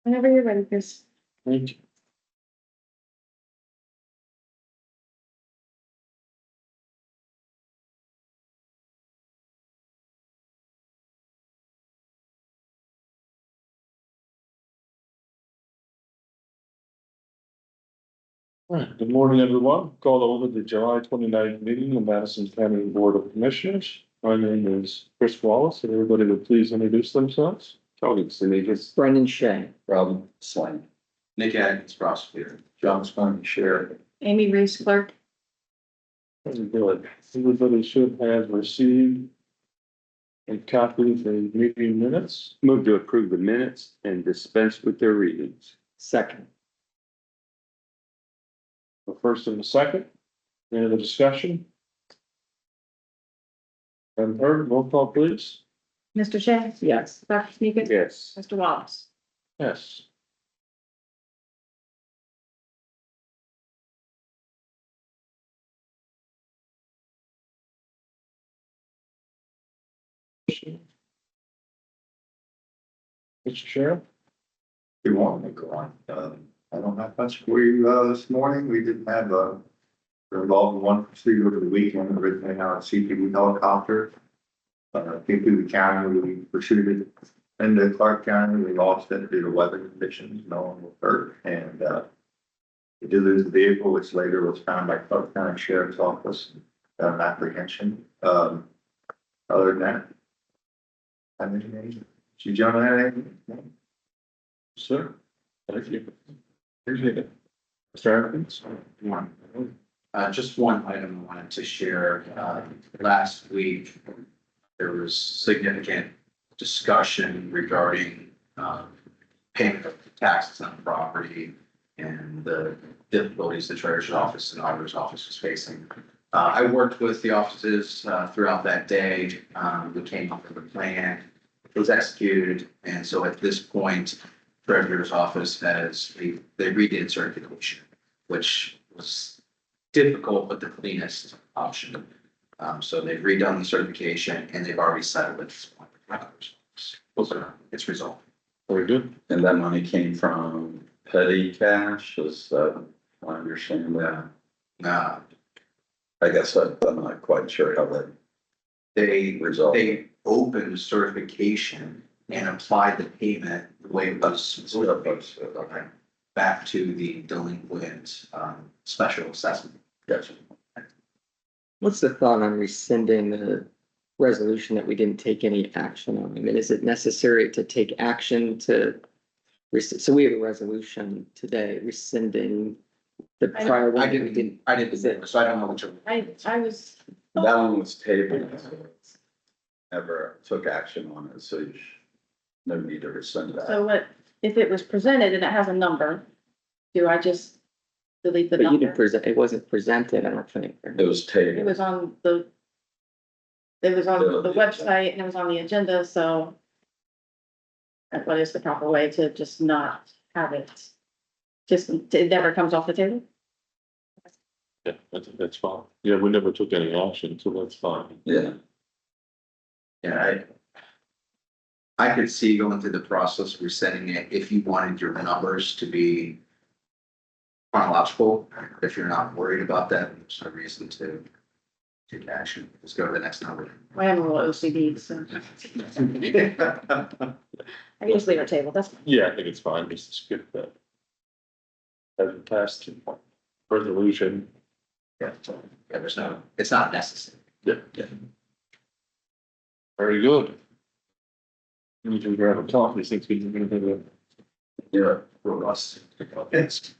Whenever you're ready, Chris. Thank you. All right, good morning, everyone. Call over the July 29th meeting of Madison County Board of Commissioners. My name is Chris Wallace, and everybody would please introduce themselves. Tony Sinigas, Brendan Shea. Robin Slang. Nick Atkins, prosecutor. John Spong, sheriff. Amy Reese, clerk. Very good. Everybody should have received a copy of the meeting minutes. Move to approve the minutes and dispense with their readings. Second. The first and the second. Any other discussion? Haven't heard, roll call please. Mr. Shea? Yes. Dr. Sneakus? Yes. Mr. Wallace? Yes. Mr. Sheriff? Good morning, everyone. I don't have much for you, this morning. We didn't have, we're involved in one pursuit over the weekend, originally out at CPD helicopter. Came through the county, we pursued it into Clark County, we lost it due to weather conditions, no one was hurt, and, we did lose the vehicle, which later was found by Clark County Sheriff's Office, an apprehension. Other than that, I mean, did you have anything? Sir? Thank you. Appreciate it. Mr. Atkins? Just one item I wanted to share. Last week, there was significant discussion regarding payment of taxes on property and the difficulties the treasurer's office and auditor's office was facing. I worked with the offices throughout that day. We came up with a plan. It was executed, and so at this point, treasurer's office has, they redid certification, which was difficult, but the cleanest option. So they've redone the certification and they've already settled at this point. It's resolved. Very good. And that money came from petty cash, is that my understanding? I guess I'm not quite sure how that They resolved. They opened certification and applied the payment the way it was back to the delinquent special assessment. Gotcha. What's the thought on rescinding the resolution that we didn't take any action on? I mean, is it necessary to take action to so we have a resolution today rescinding the prior one? I didn't, so I don't know which. I was, That one was tabled. Never took action on it, so you no need to rescind that. so what, if it was presented and it has a number, do I just delete the But you didn't number? present, it wasn't presented, I don't think. It was It tabled. was on the website and it was on the agenda, so what is the proper way to just not have it? Just, it never comes off the table? Yeah, that's fine. Yeah, we never took any action, so that's fine. Yeah. Yeah, I could see going through the process of resending it if you wanted your numbers to be chronological. If you're not worried about that, there's no reason to take action. Just go to the next number. I am a little OCD, so I can just leave it table, that's fine. Yeah, I think it's fine, just to skip that. Hasn't passed resolution. Yeah, there's no, it's not necessary. Yeah. Very good. You can grab a coffee since we're gonna do it. Yeah. Robust. It's.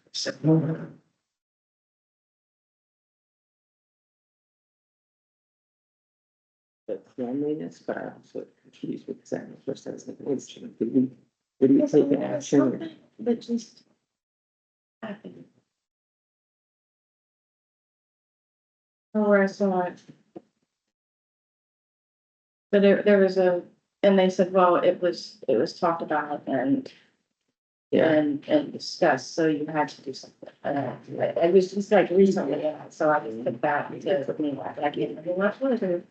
The cleanliness, but I'm also confused with the first sentence. Did we take an action? But just happened. Oh, where I saw it. But there was and they said, well, it was talked about and Yeah, and discussed, so you had to do something. It was just like recently, so I just took that to me, like, I can't do much with it.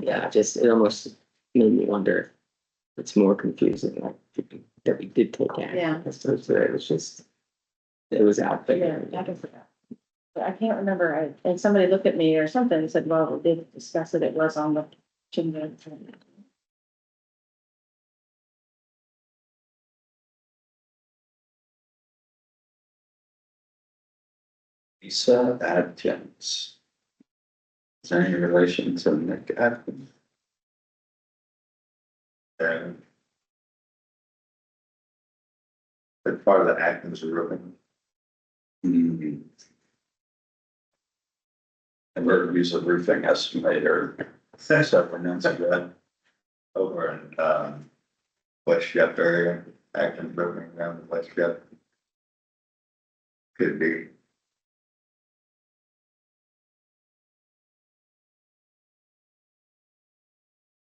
Yeah, just, it almost made me wonder. If it's more confusing, like, that we did take action. Yeah. As opposed to it was just, it was out Yeah, there. I can forget. But I can't remember, and somebody looked at me or something and said, well, we did discuss it, it was on the agenda. Lisa Adkins. Is there any relation to Nick Adkins? And but part of the Atkins roofing, Hmm. I never use a roofing estimator several months ago. over in, West Shep area, Atkins roofing around the West Shep. Could be.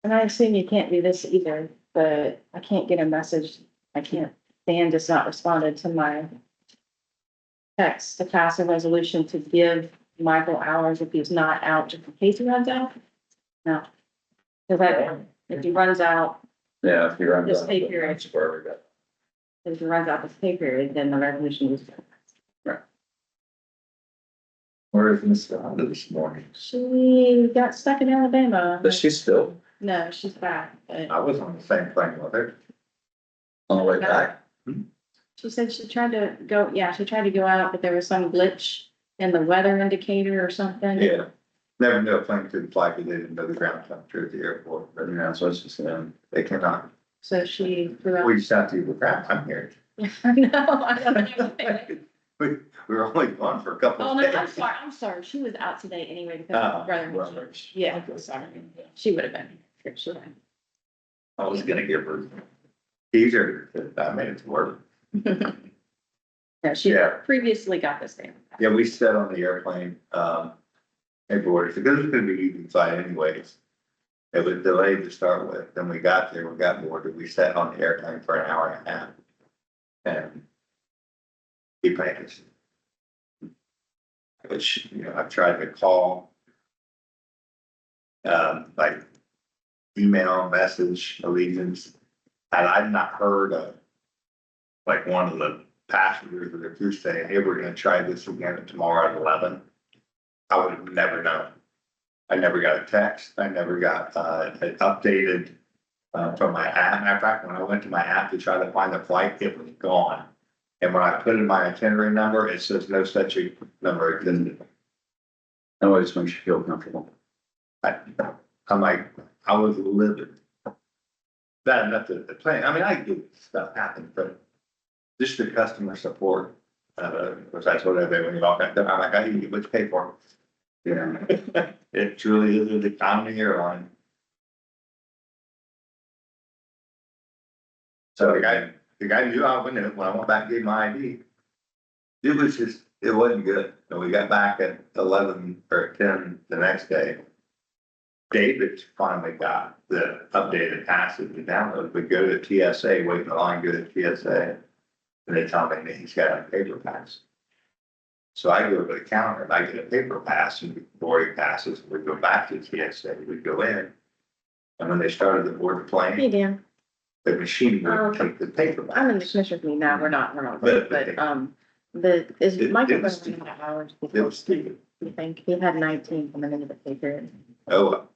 And I assume you can't do this either, but I can't get a message, I can't, Dan just not responded to my text to pass a resolution to give Michael hours if he's not out, just in case he runs out. No. Cause if he runs out, Yeah, if you're on. This pay period. That's where we got. if he runs out this pay period, then the resolution is. Where is Miss Rhonda this morning? She got stuck in Alabama. But she's still No, she's back, but I was on the same plane with her. on the way back. she said she tried to go, yeah, she tried to go out, but there was some glitch in the weather indicator or something. Yeah. Never knew a plane could fly, because they didn't know the ground temperature at the airport, but Yeah, so it's just, they cannot. So she threw out. We just have to, I'm here. No, I don't know. We were only gone for a couple Oh, of no, days. I'm sorry. She was out today anyway because of her brother. brothers. Yeah, sorry. She would have been. For sure. I was gonna give her teaser, but I made it to work. Yeah, she Yeah. previously got this thing. Yeah, we sat on the airplane, because it was gonna be evening flight anyways. It was delayed to start with, then we got there, we got boarded, we sat on the airplane for an hour and a half. And he panicked. Which, I've tried to call. Like email, message, allegiance, and I've not heard of. Like one of the passengers of the crew saying, hey, we're gonna try this again tomorrow at 11. I would have never known. I never got a text, I never got, an updated, from my app. Matter of fact, when I went to my app to try to find the flight, it was gone. And when I put in my itinerary number, it says no such a number existed. That always makes you feel comfortable. I'm like, I was livid. Bad enough to the plane, I mean, I get stuff happen, but just the customer support, which that's what I do when you walk out there, I'm like, I get what you pay for. Yeah. It truly is an economy airline. So the guy knew I went in when I went back and gave my ID. It was just, it wasn't good. And we got back at 11 or 10 the next day. David finally got the updated passes to download, but go to TSA, wait in the line, go to TSA. And they tell me that he's got a paper pass. So I go to the counter and I get a paper pass and boarding passes. We go back to TSA, we go in. And when they started to board the Hey, plane, Dan, the machine would take the paper I'm in the pass. commissioner's meeting now. We're not, But- but, is It- Michael it was gonna run out of hours? It was stupid. You think? He had 19 coming into the pay period. Oh, well.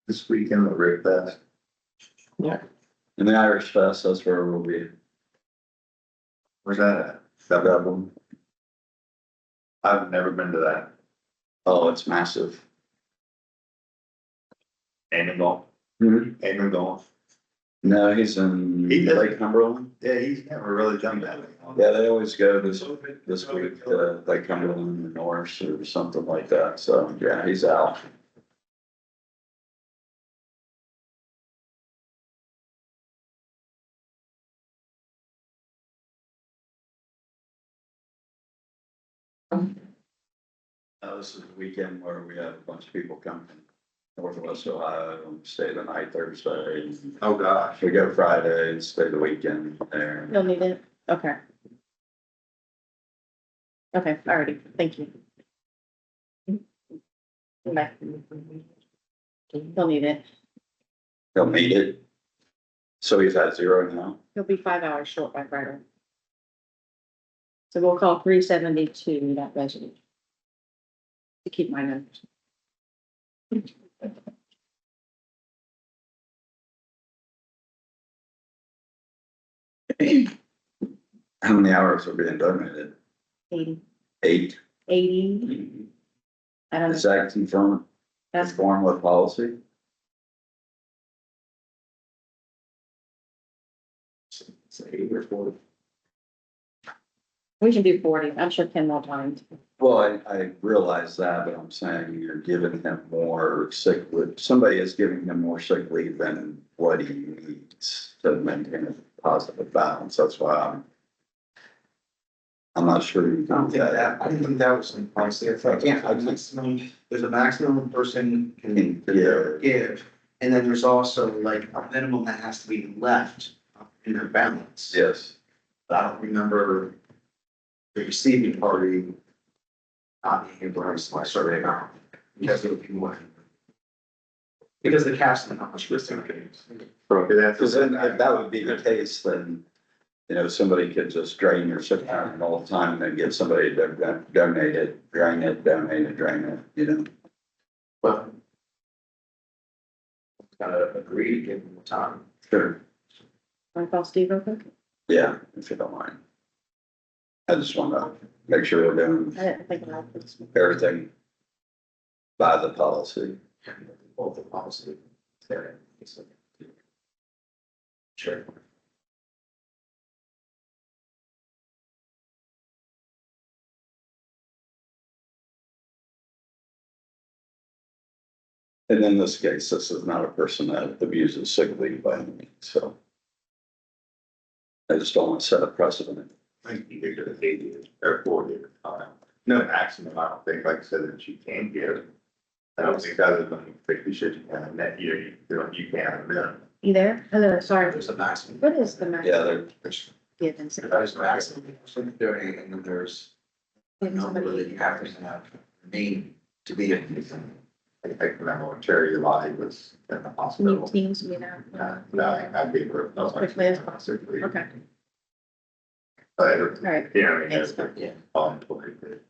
This weekend, the Rick Fest. In the Irish Fest, that's where we'll be. Where's that at? Dublin. I've never been to that. Oh, it's massive. Animal, Hmm. animal. No, he's in He does- Lake Cumberland. Yeah, he's never really done that. Yeah, they always go this week, Lake Cumberland and Norris or something like that. So, yeah, he's out. This is the weekend where we have a bunch of people coming. Northwest Ohio, stay the night Thursday. Oh, gosh. We go Friday and stay the weekend there. You'll need it, okay. Okay, alrighty, thank you. Bye. He'll need it, He'll meet it. So he's at 0 now. he'll be 5 hours short by Friday. So we'll call 372 that resolution. To keep my numbers. How many hours are being donated? 80, 8? 80, I don't know, Is that confirmed, that's, conform with policy? we can do 40, I'm sure Ken will mind. Well, I realize that, but I'm saying you're giving him more sick leave. Somebody is giving him more sick leave than what he needs to maintain a positive balance. That's why I'm not sure you I don't can do think that. that, I didn't think that was in policy. I thought, yeah, a maximum, there's a maximum a person can Yeah. give. And then there's also like a minimum that has to be left in their balance. Yes, But I don't remember the receiving party not being able to my survey amount. Because it would be more. Because the cap's not how much risk they're taking. because then if that would be the case, then, you know, somebody could just drain your sick time all the time and then get somebody to donate it, drain it, donate it, drain it, you know? But gotta agree to give them the time. Sure. Want to call Steve real quick? Yeah, if you don't mind. I just want to make sure we're doing I didn't think about this. everything by the policy. Both the policy. There. Sure. And in this case, this is not a person that abuses sick leave by any means, so. I just don't want to set a precedent. I think you could have 80 or 40 at the time. No maximum, I don't think, like I said, that you can give. I don't think other than 50 shit you can, net you can, yeah. You there? Hello, sorry. There's a maximum. What is the Yeah, maximum they're, given? There's a maximum person doing, and then there's a number that you have to have named to be in. I think remember when Terry Lottie was in the New hospital. teams, you know? No, I gave her. As quickly as possible. Okay, all right. Yeah, I mean, Thanks. that's Yeah. all employed.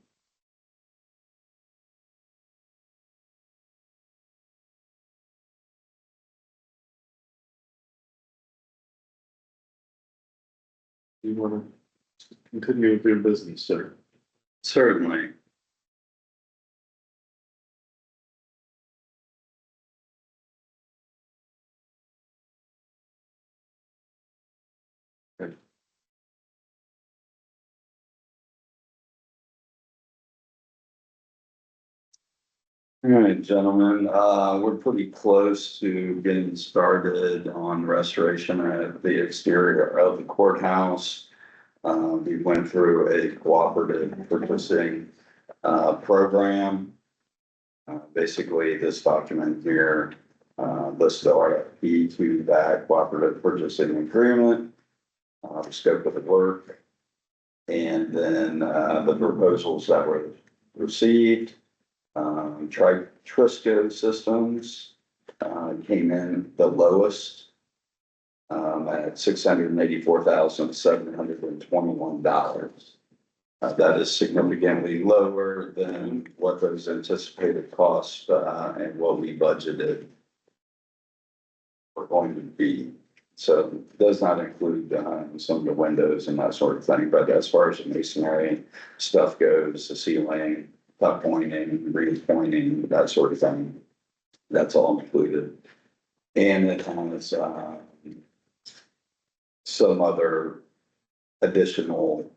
You wanna continue with your business, sir? certainly. All right, gentlemen, we're pretty close to getting started on restoration at the exterior of the courthouse. We went through a cooperative purchasing, program. Basically, this document here, lists the RFP to that cooperative purchasing agreement, the scope of the work, and then, the proposals that were received. Trisco Systems, came in the lowest, at $684,721. That is significantly lower than what those anticipated costs, and what we budgeted were going to be. So it does not include, some of the windows and that sort of thing, but as far as the masonry stuff goes, the ceiling, tuck pointing, reed pointing, that sort of thing, that's all included. And it has, some other additional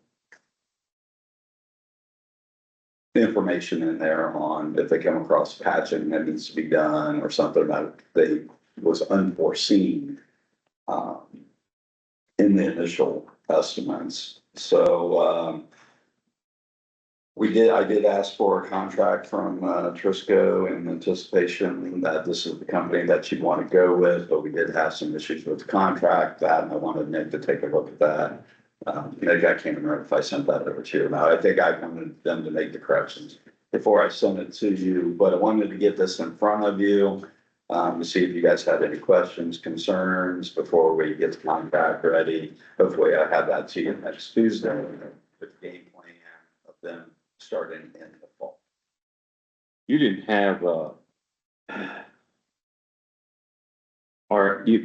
information in there on if they come across patching that needs to be done or something that they was unforeseen, in the initial estimates. So, I did ask for a contract from Trisco in anticipation that this is the company that you'd want to go with, but we did have some issues with the contract that, and I wanted Nick to take a look at that. Nick, I can't remember if I sent that over to you or not. I think I wanted them to make the corrections before I sent it to you, but I wanted to get this in front of you. To see if you guys had any questions, concerns before we get the contract ready. Hopefully I have that to you next Tuesday with the game plan of them starting in the fall. You didn't have,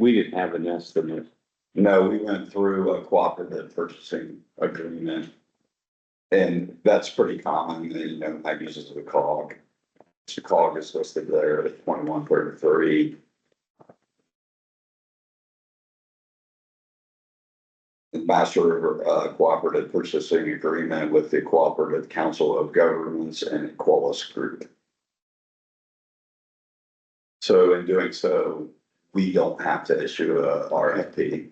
we didn't have an estimate. No, we went through a cooperative purchasing agreement. And that's pretty common, you know, that uses the COG. The COG is listed there at 2133. The Master Cooperative Purchasing Agreement with the Cooperative Council of Governments and Equalis Group. So in doing so, we don't have to issue a RFP.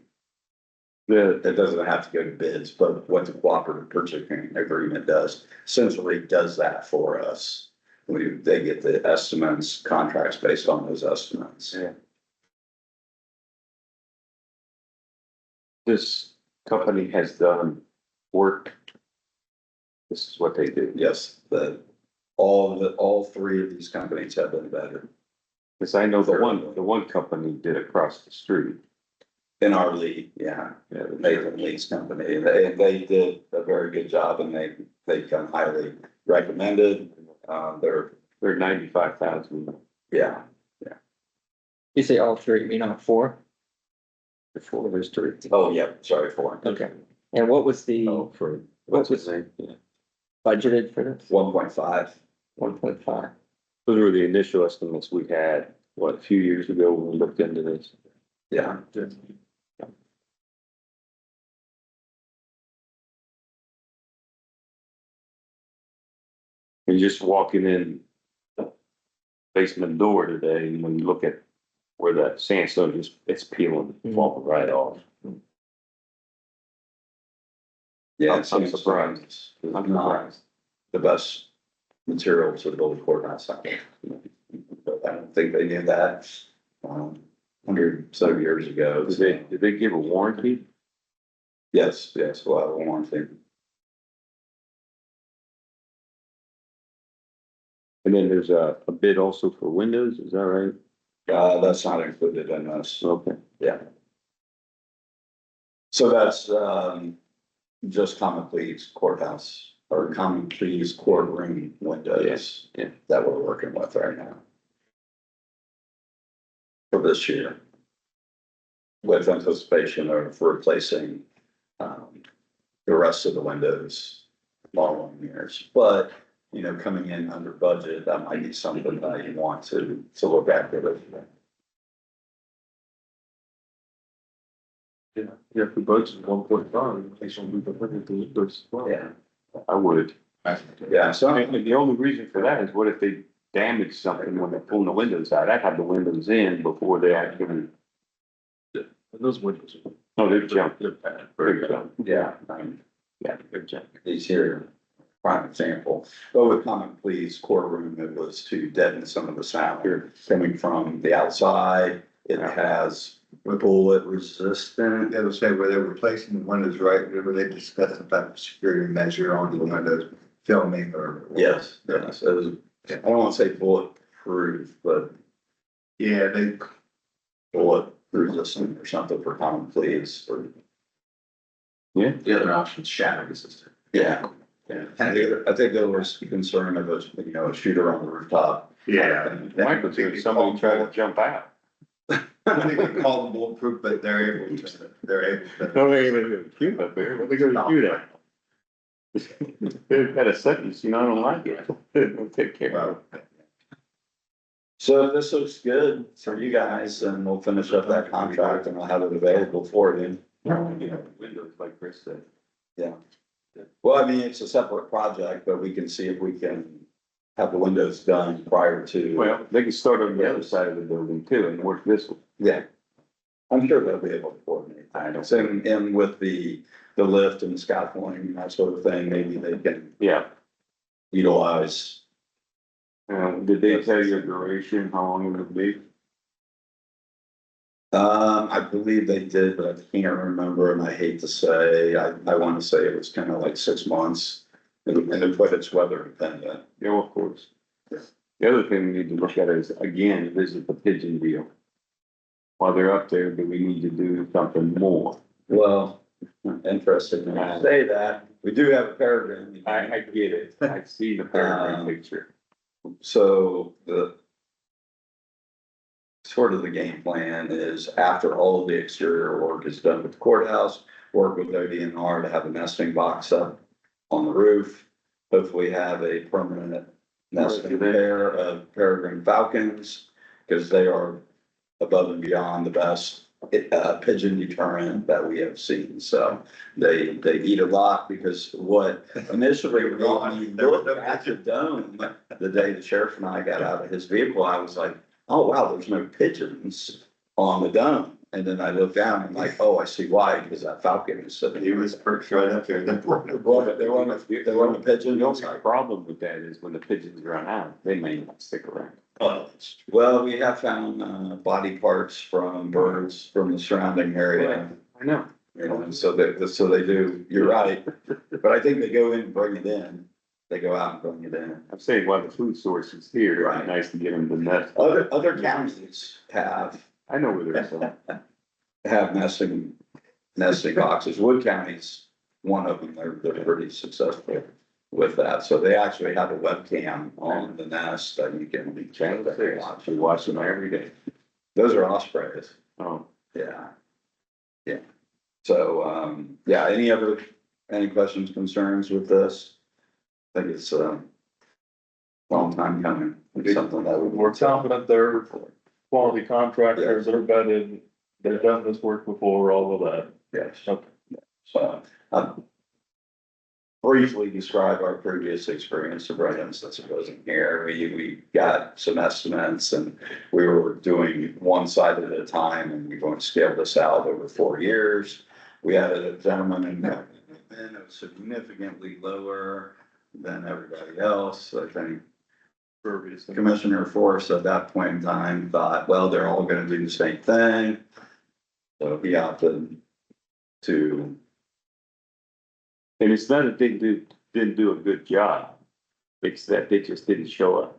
It doesn't have to go to bids, but what the Cooperative Purchasing Agreement does, essentially does that for us. They get the estimates, contracts based on those estimates. Yeah. This company has done work. This is what they do. Yes, all three of these companies have been vetted. Cause I know the one company did across the street. In our league, yeah, the Nathan Lee's company, they did a very good job and they come highly recommended. They're 95,000. yeah, You say all three, you mean all four? Before there's three. oh, yeah, sorry for it. Okay. And what was the Oh, for, What what's his name? Yeah. budgeted for this? 1.5, 1.5. Those were the initial estimates we had, what, a few years ago when we looked into this. yeah. And just walking in the basement door today, and when you look at where that sandstone is, it's peeling, falling right off. Yeah, I'm surprised. It's I'm not surprised. the best material to build a courthouse. But I don't think they knew that, 100 so years ago. Did they give a warranty? Yes, well, I want to. And then there's a bid also for windows, is that right? That's not included in this. Okay. Yeah. So that's, just Common Pleas courthouse or Common Pleas courtroom windows. Yeah. That we're working with right now. For this year. With anticipation of replacing, the rest of the windows following years, but, you know, coming in under budget, that might be something that you want to look at for this. Yeah, if the budget's 1.5, they should be prepared to do this as well. Yeah, I would. yeah, so, And the only reason for that is what if they damage something when they're pulling the windows out? I'd have the windows in before they actually, And those windows. no, they're junk. They're bad. They're junk. yeah, Yeah, they're junk. these here, prime example. But with Common Pleas courtroom, it was to deaden some of the sound coming from the outside. It has bullet resistant. It'll say where they're replacing the windows, right, where they discuss about security measure on the windows, filming or. Yes, yes, it was, I don't want to say bulletproof, but Yeah, they, bullet resistant or something for Common Pleas or, The other option is shatter resistant. yeah. Yeah, I think there was concern of a, you know, a shooter on the rooftop. yeah. Michael, if somebody tried to jump out. I think they call them bulletproof, but they're able to. No, they ain't gonna shoot up there, what they gonna shoot at? They've got a sentence, you know, I don't like it. They'll take care of it. So this looks good for you guys and we'll finish up that contract and I'll have it available for you. You know, windows, like Chris said. Yeah. Well, I mean, it's a separate project, but we can see if we can have the windows done prior to. Well, they can start on the other side of the building too and work this one. Yeah. I'm sure they'll be able to coordinate. I know. So, and with the lift and scaffolding and that sort of thing, maybe they can Yeah, utilize. Did they tell you a duration, how long it would be? I believe they did, but I can't remember, and I hate to say, I want to say it was kind of like 6 months. And but it's weather dependent. Yeah, well, of course. The other thing we need to look at is, again, visit the pigeon deal. While they're up there, do we need to do something more? Well, interesting, when you say that, we do have a peregrine. I get it, I see the peregrine picture. So sort of the game plan is after all of the exterior work is done with the courthouse, work with ODNR to have a nesting box up on the roof. Hopefully have a permanent nesting pair of peregrine falcons, because they are above and beyond the best pigeon deterrent that we have seen. So they eat a lot, because what initially when you look at the dome, the day the sheriff and I got out of his vehicle, I was like, oh wow, there's no pigeons on the dome. And then I looked down and I'm like, oh, I see why, because that falcon is sitting. He was perched right up there. There weren't a pigeon. The only problem with that is when the pigeons run out, they may not stick around. Well, we have found body parts from birds from the surrounding area. I know. You know, and so they do, you're right, but I think they go in and bring it in. They go out and bring it in. I'm saying while the food source is here, Right. it's nice to get them to nest. Other counties I know where they're some. have nesting boxes. Wood County's one of them. They're pretty successful with that. So they actually have a webcam on the nest that you can watch. You watch them every day. Those are ospreys. Oh, Yeah. Yeah. So, yeah, any questions, concerns with this? I think it's a long time coming. It's something that We're confident they're quality contractors, they're vetted, they've done this work before, all of that. yes. Okay. So, briefly describe our previous experience of right instance it wasn't here. We got some estimates and we were doing one side at a time, and we're going to scale this out over 4 years. We had a gentleman in that was significantly lower than everybody else. I think Commissioner Forrest at that point in time thought, well, they're all gonna do the same thing. So he opted to, and it's not that they didn't do a good job. It's that they just didn't show up.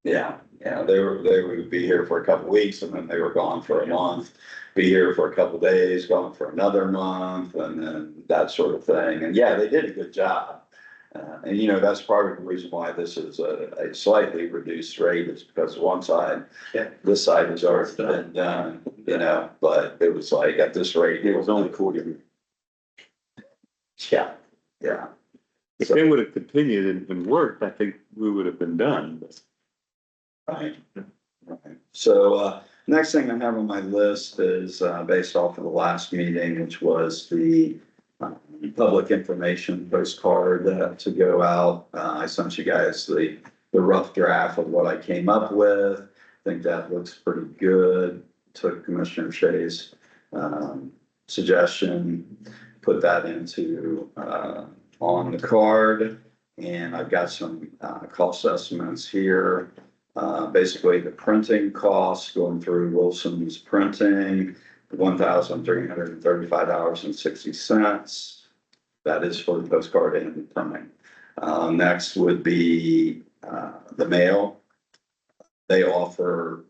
yeah, they would be here for a couple weeks and then they were gone for a month. Be here for a couple days, gone for another month, and then that sort of thing. And yeah, they did a good job. And you know, that's part of the reason why this is a slightly reduced rate, is because one side, this side has already been done, you know, but it was like at this rate. It was only 40. Yeah, yeah. If they would have continued and worked, I think we would have been done, but. Right. Right. So, next thing I have on my list is, based off of the last meeting, which was the public information postcard to go out. I sent you guys the rough draft of what I came up with. I think that looks pretty good. Took Commissioner Shea's suggestion, put that into on the card. And I've got some cost estimates here. Basically the printing costs going through Wilson's Printing, $1,335.60. That is for the postcard and the printing. Next would be the mail. They offer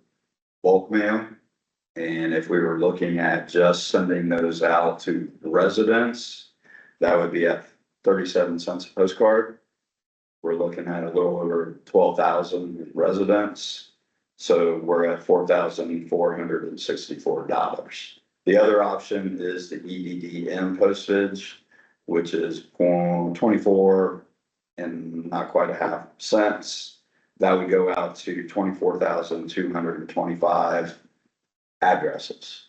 bulk mail. And if we were looking at just sending those out to residents, that would be at 37 cents a postcard. We're looking at a little over 12,000 residents. So we're at $4,464. The other option is the EDDM postage, which is 24 and not quite a half cents. That would go out to 24,225 addresses,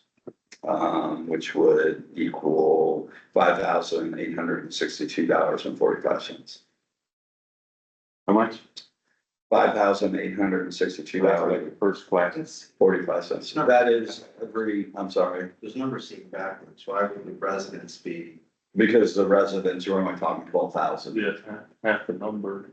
which would equal $5,862.45. How much? $5,862, Like the first class. 45 cents. That is I'm sorry. Those numbers seem backwards. Why would the residents be Because the residents are only talking 12,000. Yeah, half the number.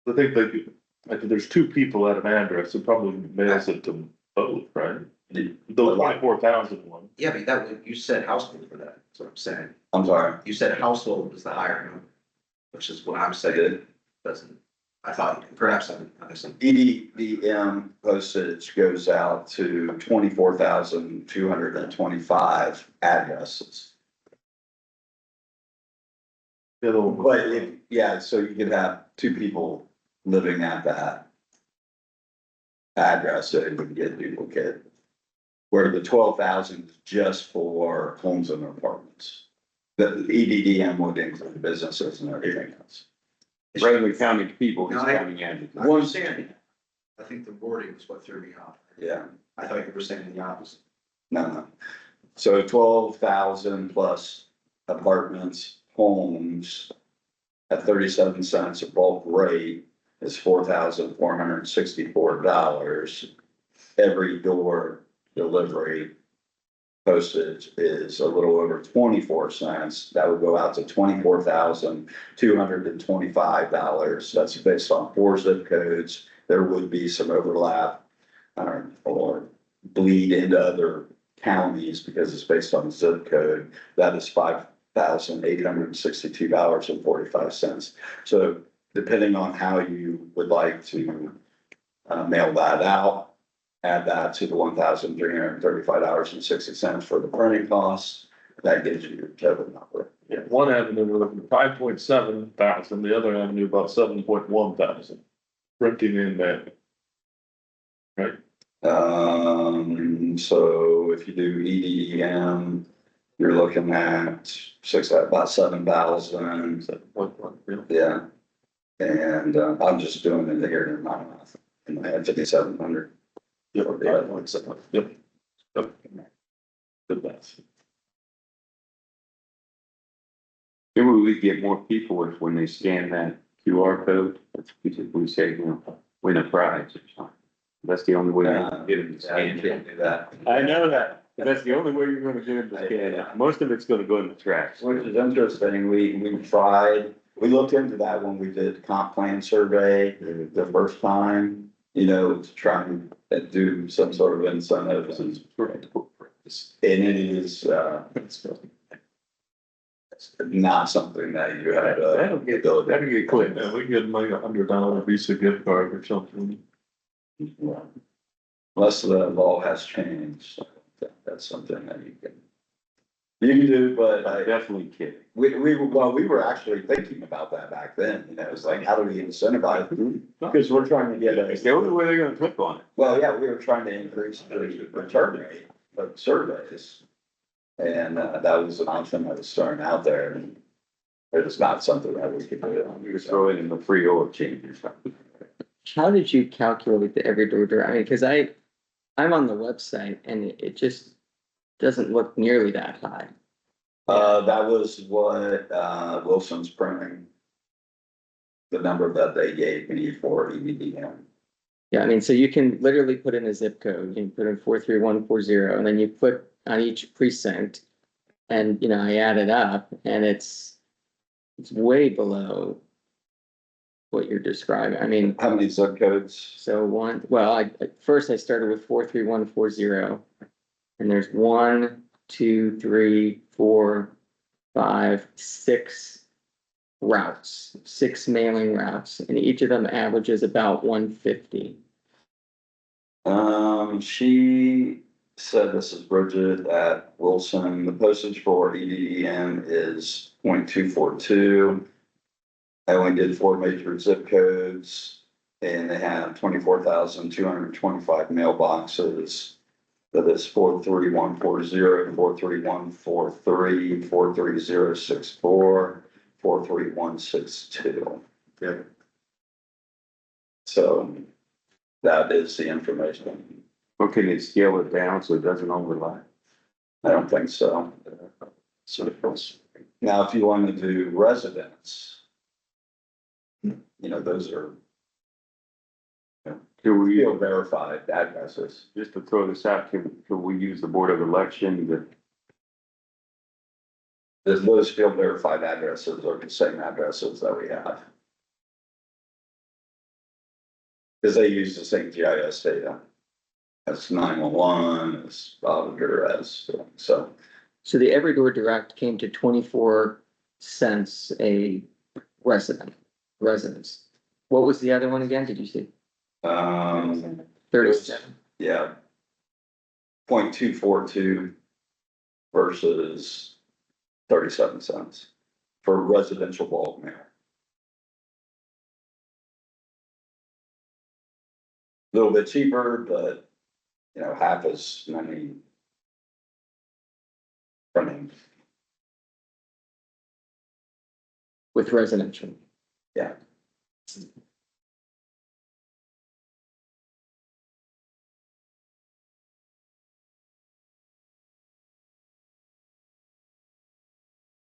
I think like, there's two people at an address, it probably mails it to both, right? The 24,000 one. Yeah, but that, you said household for that, that's what I'm saying. I'm sorry. You said household was the higher number, which is what I'm saying, doesn't, I thought, perhaps I'm missing. EDM postage goes out to 24,225 addresses. But yeah, so you could have two people living at that address, so it would get duplicate. Where the 12,000 is just for homes and apartments. The EDDM would include businesses and everything else. Regular county people, No, he's I- counting addresses. I understand. I think the wording was what threw me off. Yeah, I thought you were saying the opposite. no. So 12,000 plus apartments, homes at 37 cents a bulk rate is $4,464. Every door delivery postage is a little over 24 cents. That would go out to $24,225. That's based on 4 zip codes. There would be some overlap or bleed into other counties because it's based on zip code. That is $5,862.45. So depending on how you would like to mail that out, add that to the $1,335.60 for the printing costs, that gives you your total number. Yeah, one avenue, we're looking at 5.7 thousand, the other avenue about 7.1 thousand. Printing in that. Right, So if you do EDM, you're looking at about 7,000, 7.1, yeah. yeah. And, I'm just doing it here in my mouth, in my head, 5,700. Yep, 5.7, yep. Yep. Good math. Maybe we get more people if when they scan that QR code, we say, you know, win a prize or something. That's the only way you can get them to Yeah, scan you it. can't do that. I know that, but that's the only way you're gonna get them to scan it. Most of it's gonna go in the trash. Which is interesting, we tried, we looked into that when we did comp plan survey the first time, you know, to try and do some sort of incentives and it is, it's not something that you have. That'll get quick. Yeah, we can get like $100 Visa gift card or something. Unless the law has changed, that's something that you can do, but I'm definitely kidding. we were actually thinking about that back then, you know, it's like, how do we incentivize? Because we're trying to get It's the only way they're gonna click on it. well, yeah, we were trying to increase the return rate of surveys. And, that was an option that was thrown out there and it was not something that we could do. You could throw it in the free oil change or something. How did you calculate the every door I mean, cause I'm on the website and it just doesn't look nearly that high. That was what, Wilson's printing. The number that they gave me for EBDM. Yeah, I mean, so you can literally put in a zip code, you can put in 43140, and then you put on each precinct. And, you know, I add it up and it's way below what you're describing. I mean, How many zip codes? so first I started with 43140. And there's 1, 2, 3, 4, 5, 6 routes, 6 mailing routes, and each of them averages about 150. She said, this is Bridget at Wilson, the postage for EDEM is 0.242. I only did 4 major zip codes and they have 24,225 mailboxes. That is 43140, 43143, 43064, 43162. Okay. So that is the information. Or can they scale it down so it doesn't overlap? I don't think so. Now, if you want to do residents, you know, those are Do we, field verified addresses. just to throw this out, can we use the Board of Election to Those field verified addresses are the same addresses that we have. Because they use the same GIS data. As 911, as auditor, as, so, So the Everydor Direct came to 24 cents a residence. What was the other one again? Did you say 37? yeah. 0.242 versus 37 cents for residential bulk mail. A little bit cheaper, but, you know, half as many. Running, With residential. yeah.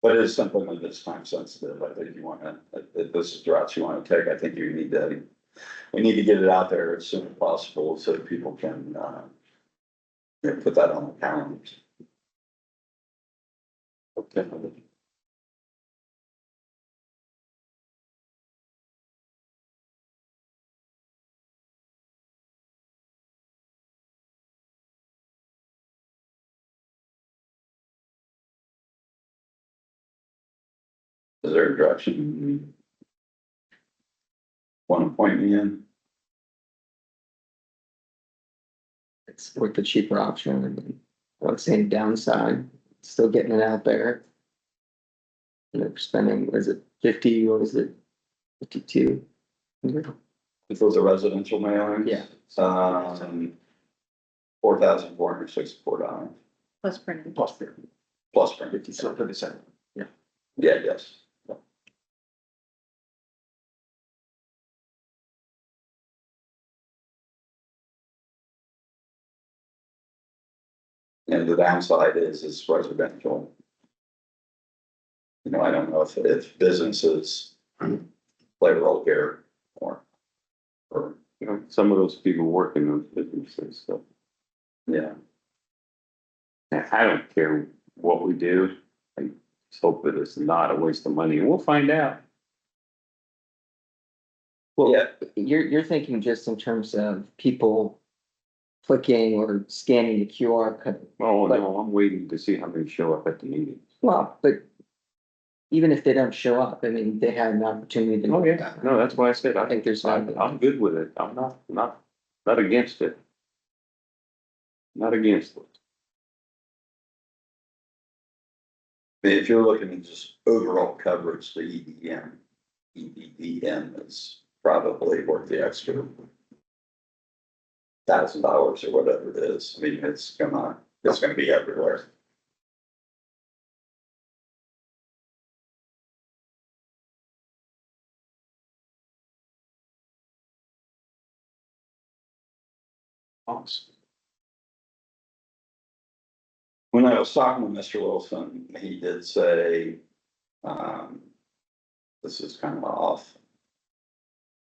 But it's something that is time sensitive. I think you wanna, if this is the route you wanna take, I think you need to, we need to get it out there as soon as possible so that people can, you know, put that on the calendar. Okay. Is there a direction? Want to point me in? It's with the cheaper option. And I would say downside, still getting it out there. And they're spending, was it 50, what was it? 52? If it was a residential mailing? Yeah. $4,464 Plus printing. plus print. Plus print. 57. 57. Yeah, yes. And the downside is it's residential. You know, I don't know if businesses play a role here or, You know, some of those people work in those businesses, so yeah. I don't care what we do. I just hope that it's not a waste of money, and we'll find out. Well, Yeah. you're thinking just in terms of people clicking or scanning the QR code. Oh, But- no, I'm waiting to see how many show up at the meeting. Well, but even if they don't show up, I mean, they had an opportunity to. Oh, yeah, no, that's why I said, I think there's. I'm good with it. I'm not against it. Not against it. If you're looking at just overall coverage, the EDM is probably worth the extra $1,000 or whatever it is. I mean, it's gonna be everywhere. Awesome. When I was talking with Mr. Wilson, he did say, this is kind of off.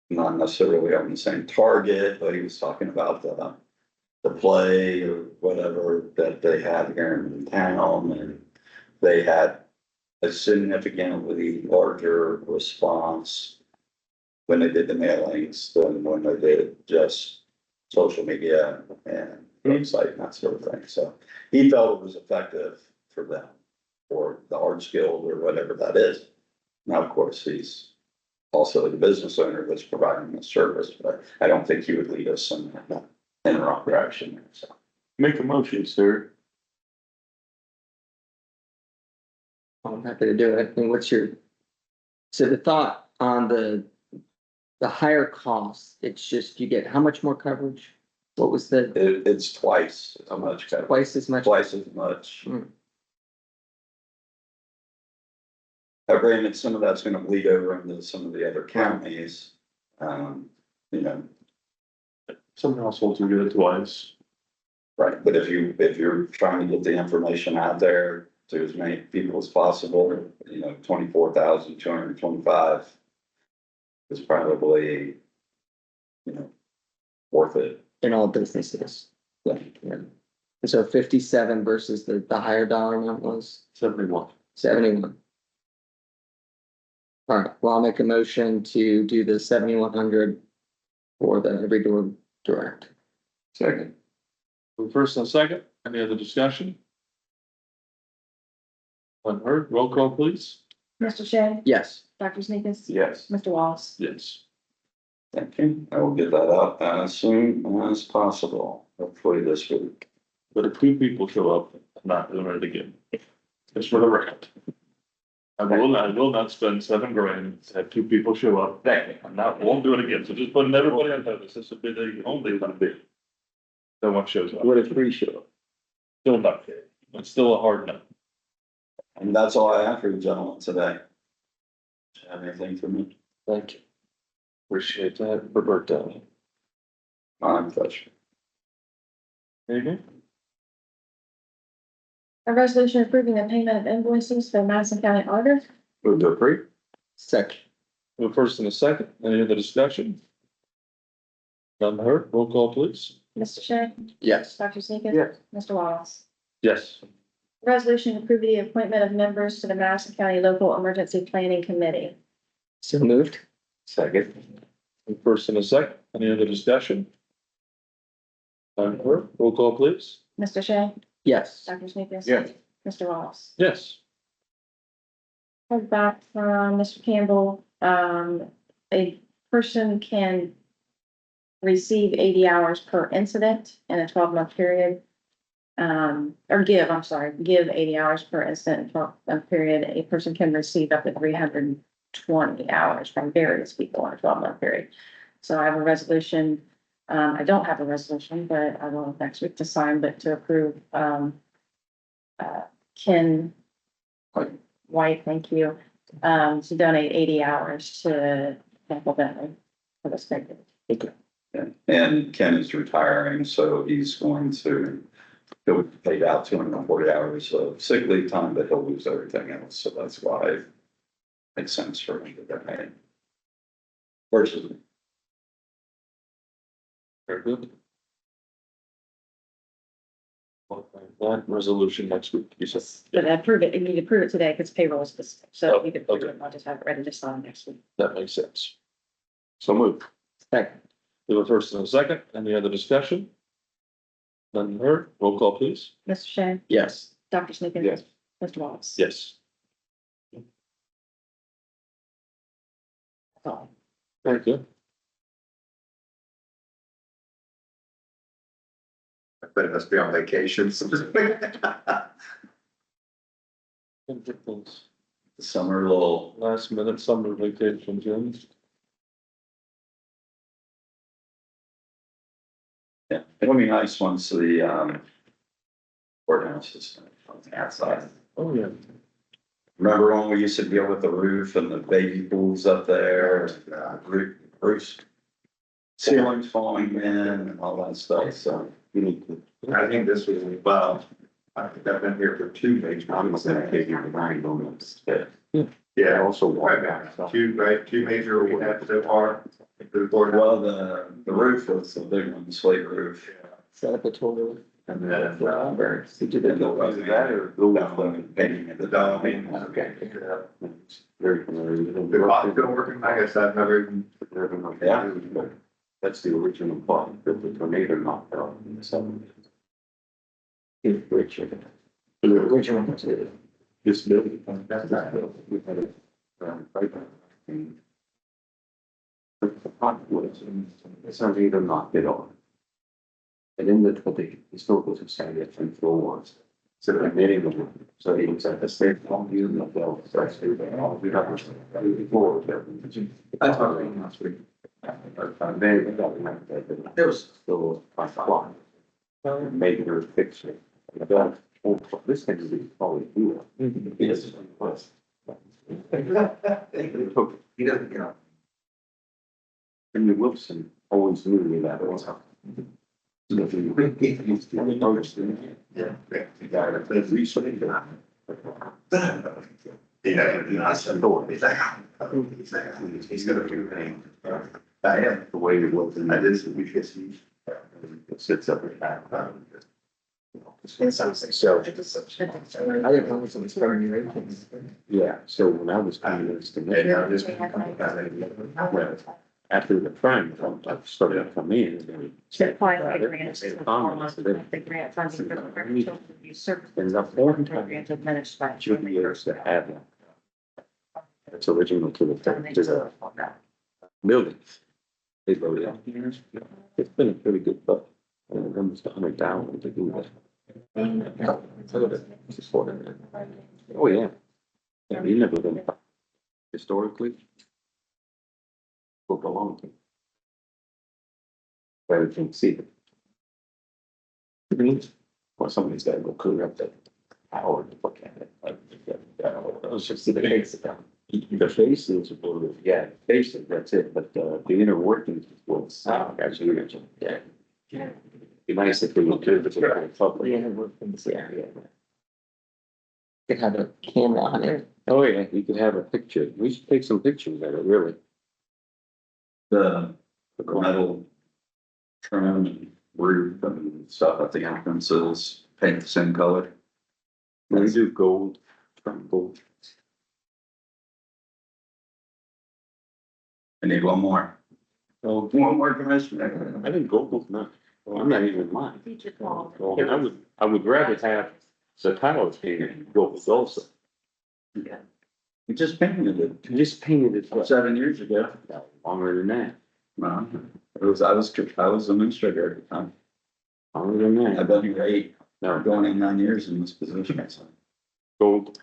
Not necessarily on the same target, but he was talking about the play or whatever that they had here in town, and they had a significantly larger response when they did the mailings than when they did just social media and website and that sort of thing. So he felt it was effective for them, or the hard skilled or whatever that is. Now, of course, he's also the business owner that's providing the service, but I don't think he would lead us in the wrong direction. So Make a motion, sir. I'm happy to do it. And what's your, so the thought on the higher cost, it's just you get how much more coverage? What was the, it's twice as much, twice as much? twice as much. Hmm. Granted, some of that's gonna bleed over into some of the other counties. You know, Some households will get it twice. right, but if you're trying to get the information out there to as many people as possible, you know, 24,225 is probably, you know, worth it. In all businesses. Yeah. Yeah. And so 57 versus the higher dollar amount was, 71. 71. All right, well, I'll make a motion to do the 7,100 for the every door direct. Second. First and second, any other discussion? Unheard, roll call please. Mr. Shea, Yes. Dr. Sneakus, Yes. Mr. Wallace. Yes. Thank you. I will get that up as soon as possible, hopefully this week. But if two people show up, I'm not doing it again. Just for the record. I will not spend $7,000 to have two people show up. Won't do it again. So just putting everybody on notice. This will be the only gonna be. No one shows up. What if three show up? Still not, it's still a hard no. And that's all I have for you gentlemen today. Do you have anything for me? Thank you. Appreciate that for birthday. My pleasure. Anything? A resolution approving the payment of invoices for Madison County Auditor. Move to approve. Second. The first and the second, any other discussion? None heard, roll call please. Mr. Shea, Yes. Dr. Sneakus. Yes. Mr. Wallace. Yes. Resolution approving the appointment of members to the Madison County Local Emergency Planning Committee. So moved. Second. The first and the second, any other discussion? None heard, roll call please. Mr. Shea, Yes. Dr. Sneakus. Yes. Mr. Wallace. Yes. Heard back from Mr. Campbell, a person can receive 80 hours per incident in a 12-month period. Give 80 hours per incident in a 12-month period. A person can receive up to 320 hours from various people in a 12-month period. So I have a resolution. I don't have a resolution, but I will next week to sign, but to approve, Ken White, thank you, to donate 80 hours to Temple Bentley for this period. And Ken is retiring, so he's going to, he'll be paid out 240 hours of sick leave time, but he'll lose everything else, so that's why it makes sense for him to get paid. Versus, Very good. That resolution next week, you said. But approve it, you need to approve it today because payroll is specific, so you can approve Okay. it, I'll just have it ready to sign next week. That makes sense. So move. Second. Do a first and a second, any other discussion? None heard, roll call please. Mr. Shea, Yes. Dr. Sneakus. Yes. Mr. Wallace. Yes. That's all. Very good. But it must be on vacation. summer lull. Last minute summer vacation, Jim. Yeah, it'll be nice once the courthouse is on the outside. Oh, yeah. Remember when we used to deal with the roof and the baby pools up there, roofs, ceilings falling in and all that stuff, so you need to. I think this was, well, I think I've been here for 2 major. I'm gonna give you the nine moments. Yeah, Also, two major we had so far. The board. well, the roof was the big one, slate roof. Set up a total. And then, did you do that or the painting of The dome. Okay. Very The familiar. clock's still working, I guess I've never even. Yeah. That's the original plot, that the tornado knocked out in the 70s. Richard. The original. This building. That's not. We had it, right back. And the plot was, the tornado knocked it off. And in the historical society at 10 floors. So they're knitting them, so he was at the state home using the bell, so I say, well, we got this before. That's what I mean, last week. There was still a clock. Maybe there was picture. This thing is probably here. Yes, it was. He doesn't, you know. And Wilson always knew me that was. Yeah. He's gonna be paying. I am the way it was, and I did, because he sits up at that. So, I didn't know it was from your agents. yeah, so when I was coming to this commission, well, after the prime, I started to come in. and To apply for they- the grants. they- to comments, form they- of The grant funding for the children youth services. And the fourth time, Grant administered by. should be used to have it. It's original to the building. They voted on here. It's been a pretty good buck. Almost $100,000 to do that. So that's supporting it. Oh, yeah. Yeah, you never been historically. For a long time. But I can see it. Well, somebody's gotta go clear up that power to look at it. It was just the face. The faces were, yeah, faces, that's it, but the inner workings was, actually, yeah. Be nice if we would do it for public. Yeah, workings, yeah. Could have a camera on it. Oh, yeah, you could have a picture. We should take some pictures of it, really. The metal trim and roof and stuff at the entrances, paint the same color. We do gold, from gold. I need one more. Oh, One more commissioner. I think gold was not, I'm not even lying. I would rather have the towers painted gold also. We just painted it Just painted it what, 7 years ago. longer than that, Well, I was administrator at the time. longer than I've that. been here 8, No, going in 9 years in this position. So. gold.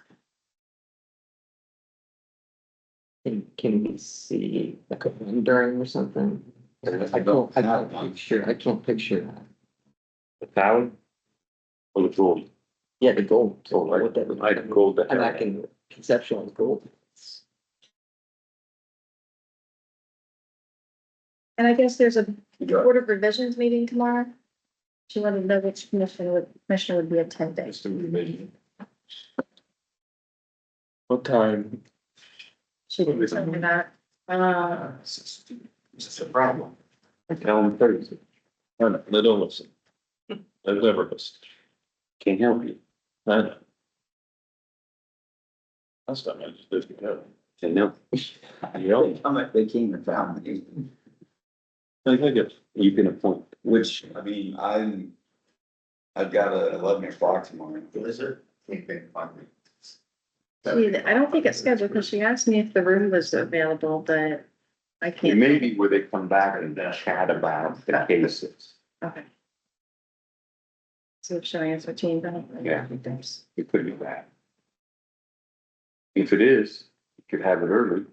Can we see like a rendering or something? I can't picture that. The tower? Or the gold? Yeah, the gold. Oh, What that would- I gold that. And I can conceptualize gold. And I guess there's a You got it. Board of Revisions meeting tomorrow. She wanted to know which commissioner would be attending. Just a revision. What time? She didn't tell me that. It's a problem. Tell them Thursday. I know, they don't listen. They never listen. Can't help you. I know. Last time I just didn't go. They know. They came and found me, I think it's, You can appoint. which, I mean, I've got a 11 o'clock tomorrow. Is it? Think they can find me. I don't think it's scheduled because she asked me if the room was available, but I It can't. may be where they come back and chat about the cases. Okay. So if showing us what team, I don't Yeah. think there's. It could be that. If it is, you could have it early.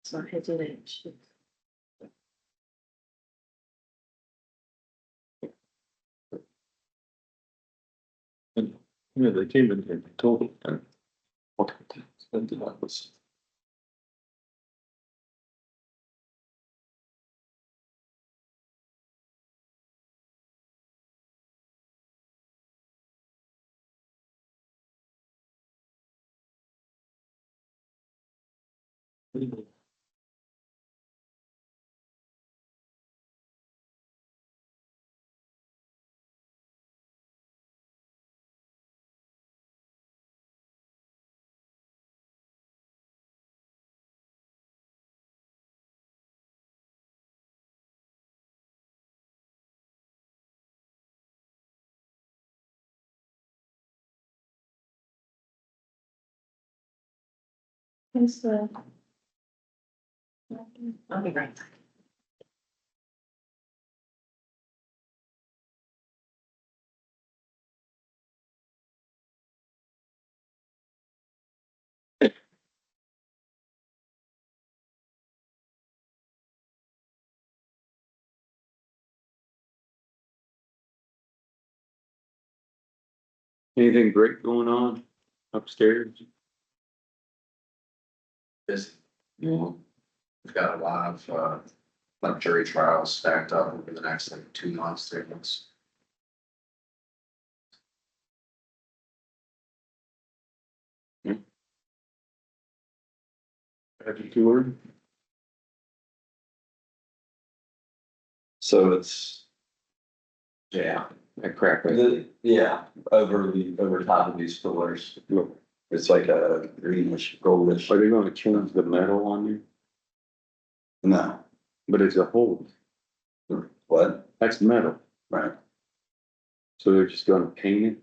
So I did it. yeah, they came in here and told them. What that was. Who's the? I'll be right back. Anything great going on upstairs? This, Yeah. we've got a lot of, like jury trials stacked up over the next like 2 months, 3 months. Have you toured? So it's, Yeah, that crack right. yeah, over top of these pillars. It's like a greenish, goldish. Are they gonna change the metal on you? No, But it's a hole. what? That's metal. Right. So they're just gonna paint it?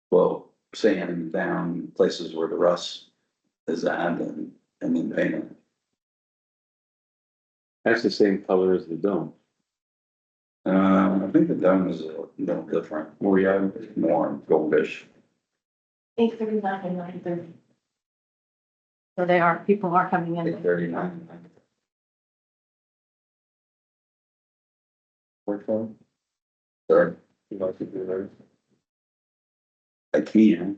Well, sand down places where the rust is at and then paint it. That's the same color as the dome. I think the dome is a little different. Oh, yeah. More goldish. 8:39 and 9:30. So people are coming in. 8:39. Sorry, You like to do that? I can.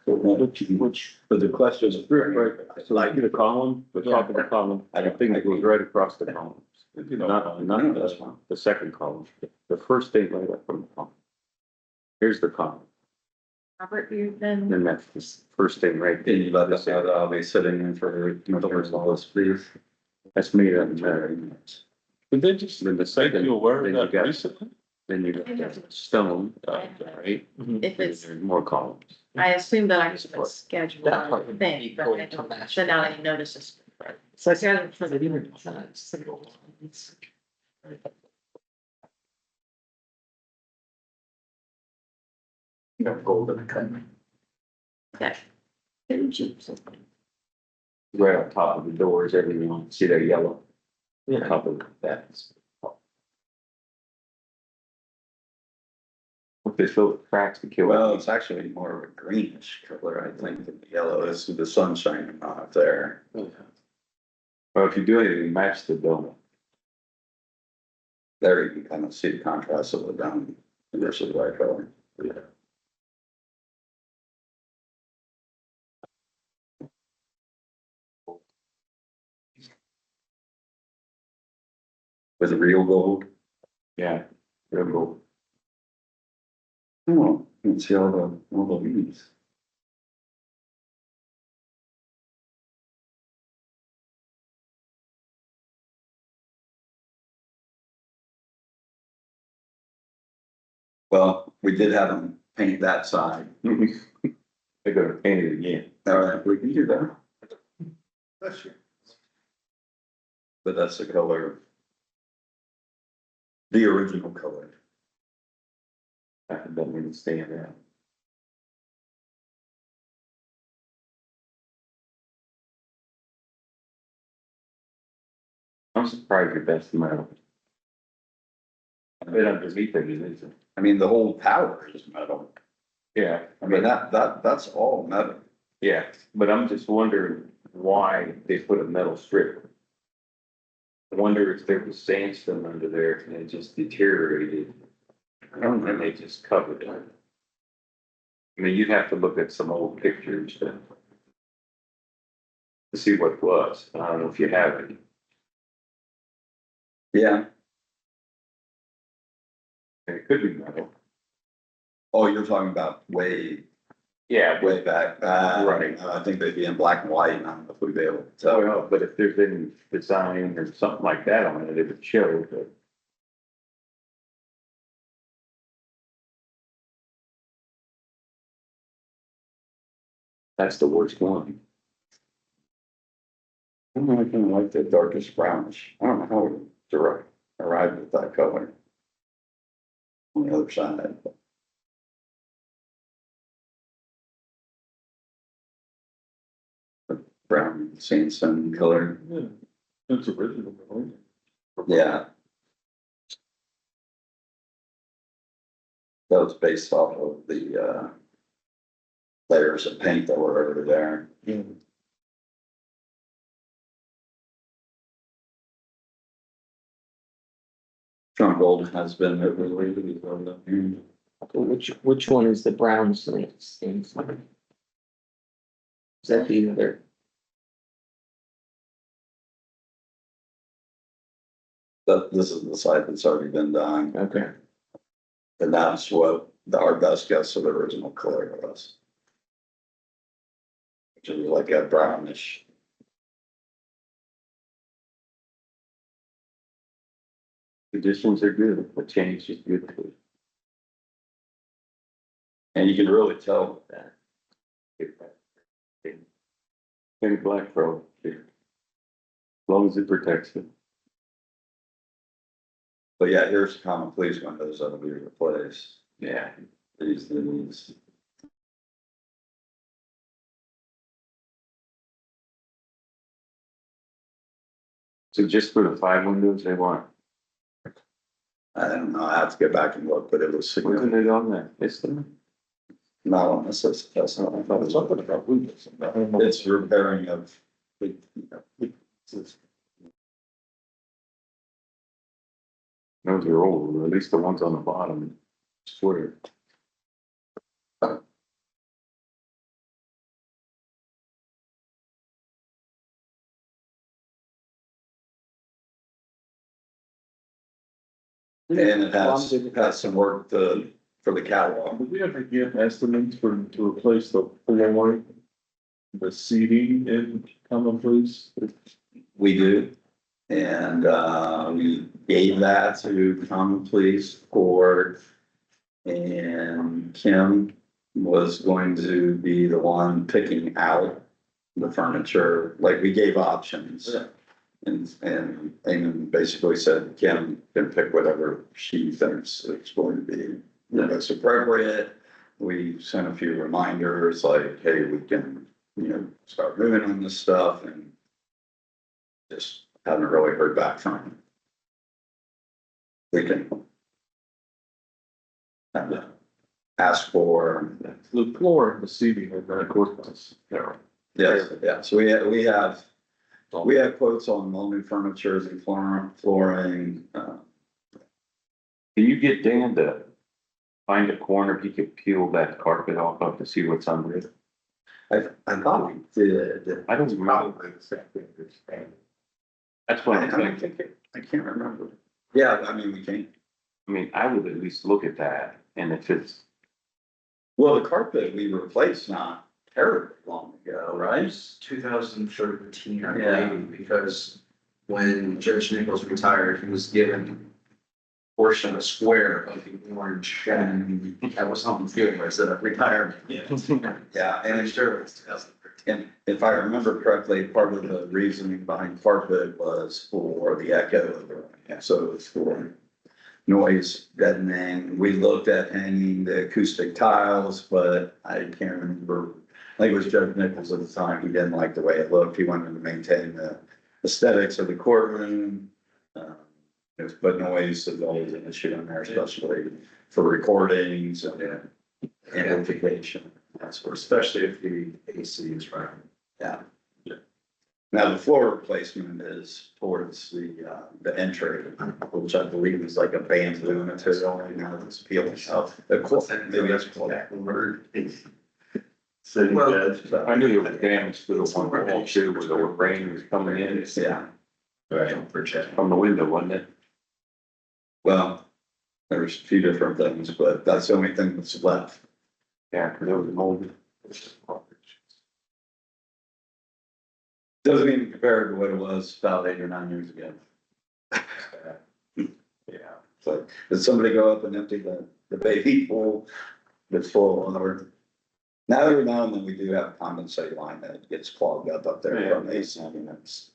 But the question is, right, so like the column, the top of the column, I think it goes right across the columns. Not That's fine. the second column, the first thing right up from the column. Here's the column, Robert, you've been. then that's the first thing right Can you there. let us know that I'll be sitting in for Commissioner's Wallace, please? That's made out of metal. Did they just Then the make second, you aware of then you that got- recently? then you got that stone, right? If it's, There's more columns. I assume that I should schedule That part a would thing, be but going I to don't match. send out any notices. So I said for the dinner. Single ones. You know, golden color. Okay. Right on top of the doors, everything, see that yellow? Yeah. Top of that. If they fill with cracks to kill. Well, it's actually more of a greenish color, I think, than the yellow is with the sun shining on it there. Well, if you do anything, match the dome. There you can kind of see the contrast of the dome versus the white color. Yeah. With real gold. Yeah, real cool. Oh, you can see all the leaves. Well, we did have them paint that side. They're gonna paint it again. All right, we can do that. That's true. But that's the color. The original color. That doesn't even stand out. I'm surprised your best metal. I bet underneath it is. I mean, the whole tower is metal. Yeah, I mean, that's all metal. yeah, but I'm just wondering why they put a metal strip. I wonder if there was sandstone under there and it just deteriorated. And they just covered it. I mean, you'd have to look at some old pictures to see what it was. I don't know if you have any. Yeah. It could be metal. Oh, you're talking about Yeah, way back. Right. I think they'd be in black and white. And I don't know if we'd be able to tell. well, but if there's any design or something like that on it, it would show, but. That's the worst one. I don't know, I kind of like the darkest brownish. I don't know how we arrived at that color. On the other side. Brown sandstone color. It's original. Yeah. That was based off of the layers of paint that were over there. John Gold has been overly. Which one is the brown sand? Is that the other? This is the side that's already been done, Okay. and that's what our best guess of the original color was. Which is like a brownish. Additions are good, but change is good too. And you can really tell with that. Any black pro, as long as it protects it. But yeah, here's common police windows that'll be replaced. Yeah. These. So just for the 5 windows they want, I don't know, I have to go back and look, but it was wasn't significant. it on that? It's the, Not on this list, that's not, I thought it was something about windows. It's repairing of. those are old, or at least the ones on the bottom, square. And it has some work for the catalog. Did we ever get estimates to replace the floor, the seating in common police? We do. And, we gave that to common police for. And Kim was going to be the one picking out the furniture, like we gave options. Yeah. And basically said, Kim can pick whatever she thinks it's going to be the most appropriate. We sent a few reminders like, hey, we can, start moving on this stuff and just haven't really heard back from him. We can ask for, The floor and the seating in the courthouse, there. yes, yeah, so we have quotes on all new furniture and flooring, Can you get Dan to find a corner, he could peel that carpet off of to see what's under it? I thought we did. I don't remember. Probably the same thing, it's kind That's what I'm I thinking. can't remember. Yeah, I mean, we can't. I mean, I would at least look at that, and if it's, Well, the carpet we replaced not terribly long ago, It right? was 2013, I Yeah. believe, because when Judge Nichols retired, he was given a portion, a square of the orange, and that was something humorous, that retirement. Yeah, And I'm sure it was 2013. and if I remember correctly, part of the reasoning behind carpet was for the echo of the room. So it's for noise deadening. We looked at hanging the acoustic tiles, but I can't remember. I think it was Judge Nichols at the time. He didn't like the way it looked. He wanted to maintain the aesthetics of the courtroom. But noise is always an issue in there, especially for recordings and amplification. That's where, Especially if the AC is running. yeah. Now, the floor replacement is towards the entry, which I believe is like a bamboo material, right now that's peeling off. Maybe that's what word. City Well, judge. I knew there was damage to the one wall too, where the rain was coming in Yeah, right. from the window, wasn't it? Well, there's a few different things, but that's the only thing that's left. Yeah, because it was molded. Doesn't even compare to what it was about 8 or 9 years ago. Yeah, so did somebody go up and empty the baby pool that's full of water? Now, every now and then we do have a condensate line that gets clogged up there from AC units.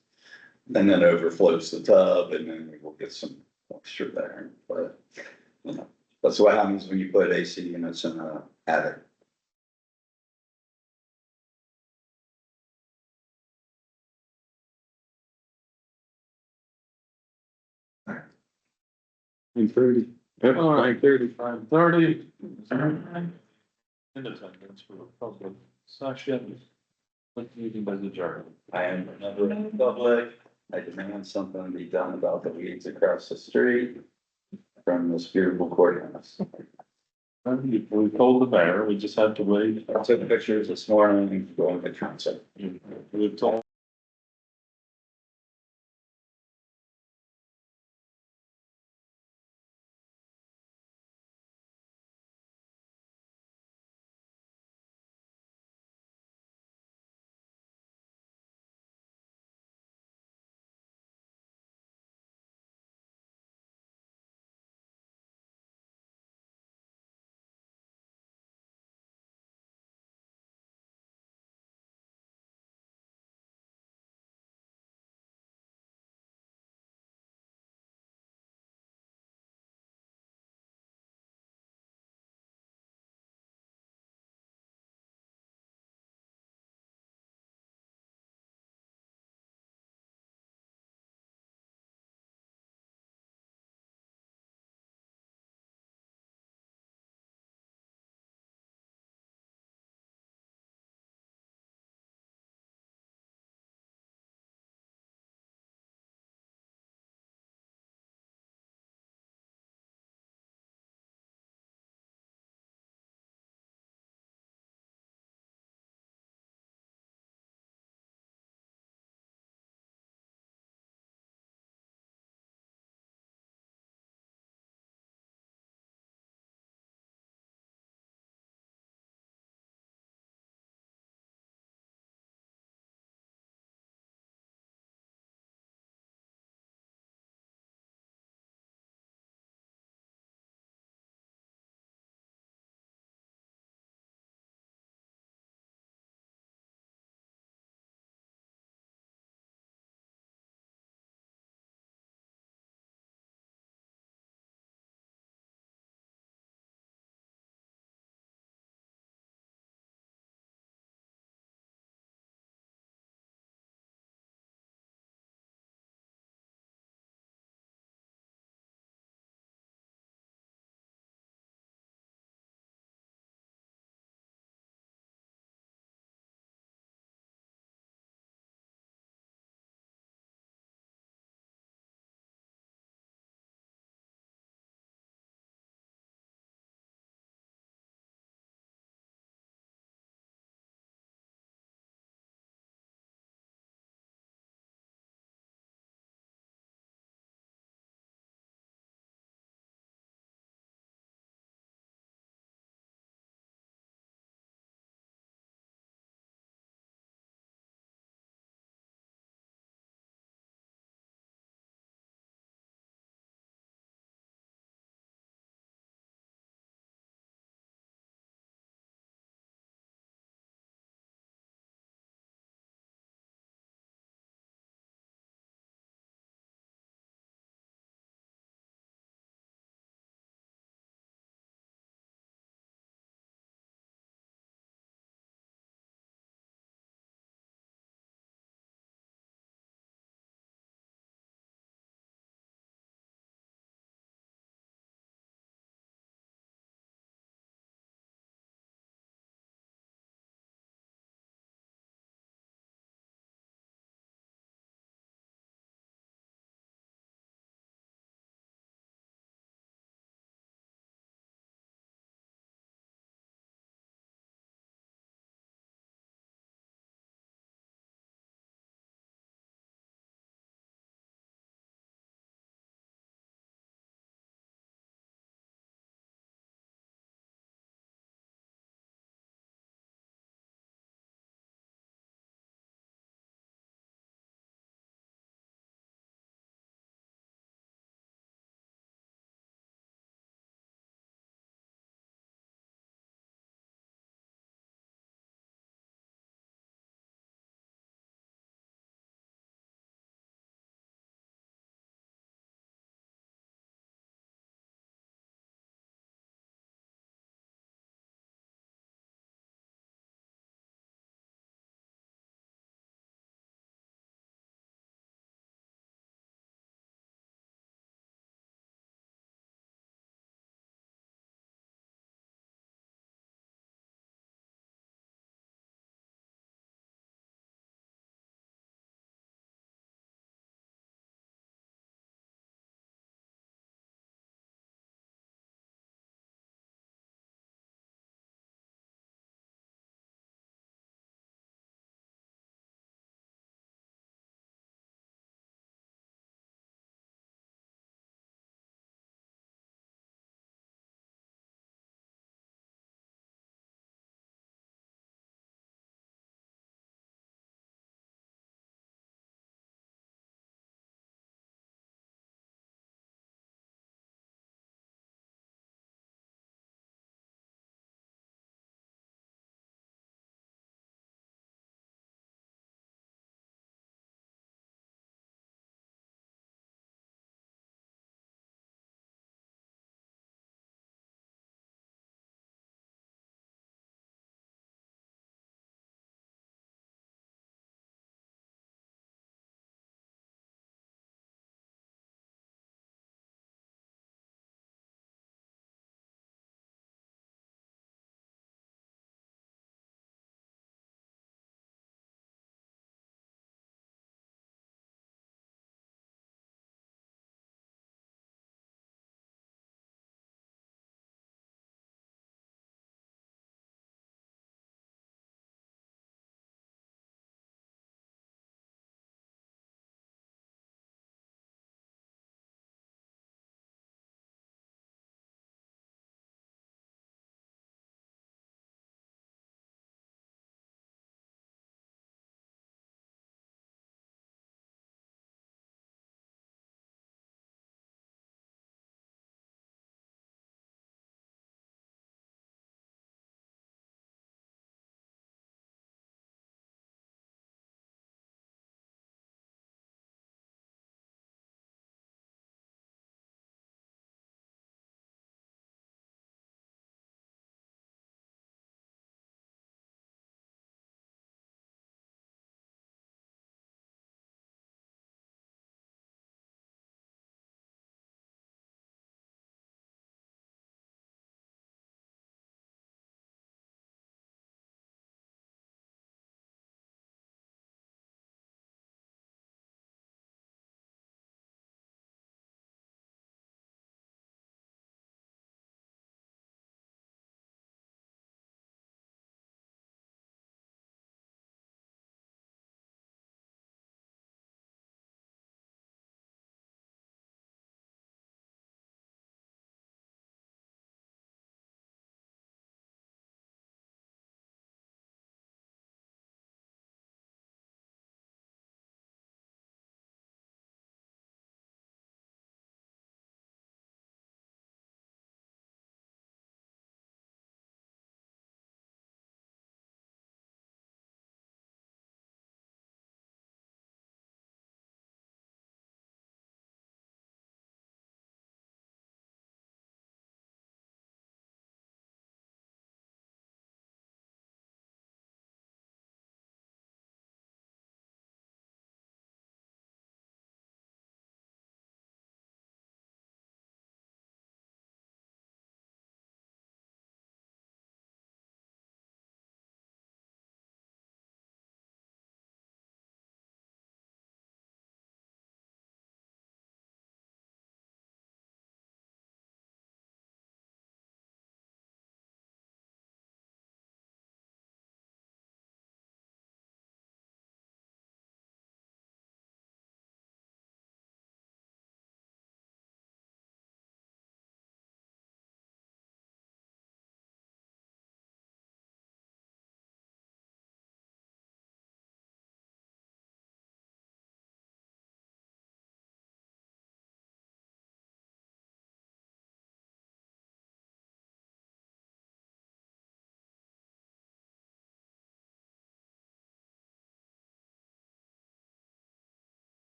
And then overflows the tub and then we will get some moisture there, but, that's what happens when you put AC units in a attic. In 30. All right, 5:30. In attendance for the public session. Meeting by the adjourned. I am a member of the public. I demand something be done about the weeds across the street from this beautiful courthouse. We told the mayor, we just had to wait. I took pictures this morning, going to council. We've told